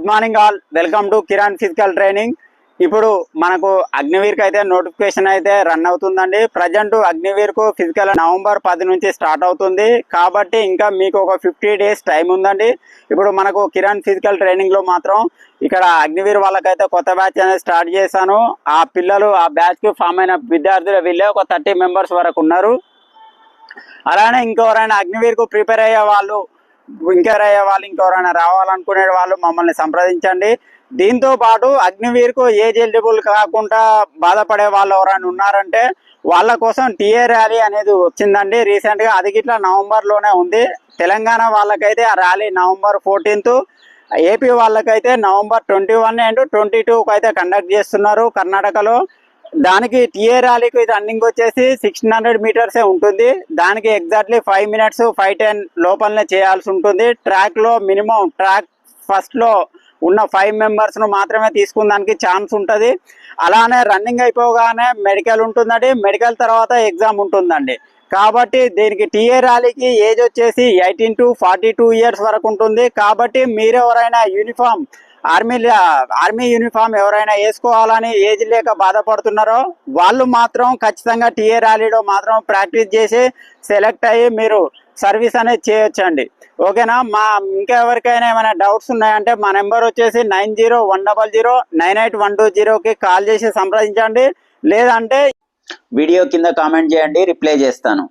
Good morning all, welcome to Kiran physical training. ఇప్పుడు మనకు అగ్నివీర్కి అయితే నోటిఫికేషన్ అయితే రన్ అవుతుందండి. ప్రజెంట్ అగ్నివీర్కు ఫిజికల్ నవంబర్ 10 నుంచి స్టార్ట్ అవుతుంది కాబట్టి ఇంకా మీకు ఒక 50 డేస్ టైం ఉందండి. ఇప్పుడు మనకు కిరణ్ ఫిజికల్ ట్రైనింగ్లో మాత్రం ఇక్కడ అగ్నివీర్ వాళ్ళకైతే కొత్త బ్యాచ్ అనేది స్టార్ట్ చేశాను. ఆ పిల్లలు ఆ బ్యాచ్కి ఫామ్ అయిన విద్యార్థులు వీళ్ళే ఒక 30 మెంబర్స్ వరకు ఉన్నారు. అలానే ఇంకెవరైనా అగ్నివీర్కు ప్రిపేర్ అయ్యే వాళ్ళు ఇంకెవరైనా రావాలనుకునే వాళ్ళు మమ్మల్ని సంప్రదించండి. దీంతో పాటు అగ్నివీర్కు ఏజ్ ఎలిజిబుల్ కాకుండా బాధపడే వాళ్ళు ఎవరైనా ఉన్నారంటే వాళ్ళ కోసం టీఏ ర్యాలీ అనేది వచ్చిందండి రీసెంట్గా. అది గిట్లా నవంబర్లోనే ఉంది. తెలంగాణ వాళ్ళకైతే ఆ ర్యాలీ నవంబర్ 14, ఏపీ వాళ్ళకైతే నవంబర్ 21 and 22 అయితే కండక్ట్ చేస్తున్నారు కర్ణాటకలో. దానికి టీఏ ర్యాలీకి రన్నింగ్ వచ్చేసి 1600 మీటర్సే ఉంటుంది. దానికి ఎగ్జాక్ట్లీ 5 minutes 5:10 లోపలనే చేయాల్సి ఉంటుంది. ట్రాక్లో మినిమం ట్రాక్ ఫస్ట్లో ఉన్న 5 మెంబర్స్ను మాత్రమే తీసుకున్నానికి ఛాన్స్ ఉంటుంది. అలానే రన్నింగ్ అయిపోగానే మెడికల్ ఉంటుందండి. మెడికల్ తర్వాత ఎగ్జామ్ ఉంటుందండి. కాబట్టి దీనికి టీఏ ర్యాలీకి ఏజ్ వచ్చేసి 18 to 42 years వరకు ఉంటుంది. కాబట్టి మీరెవరైనా ఆర్మీ యూనిఫామ్ ఎవరైనా వేసుకోవాలని ఏజ్ లేక బాధపడుతున్నారో వాళ్ళు మాత్రం ఖచ్చితంగా టీఏ ర్యాలీలో మాత్రం ప్రాక్టీస్ చేసి సెలెక్ట్ అయ్యి మీరు సర్వీస్ అనేది చేయొచ్చండి. ఓకేనా? ఇంకెవరికైనా ఏమైనా డౌట్స్ ఉన్నాయంటే మా నెంబర్ వచ్చేసి 9010098120కి కాల్ చేసి సంప్రదించండి. లేదంటే వీడియో కింద కామెంట్ చేయండి, రిప్లై చేస్తాను.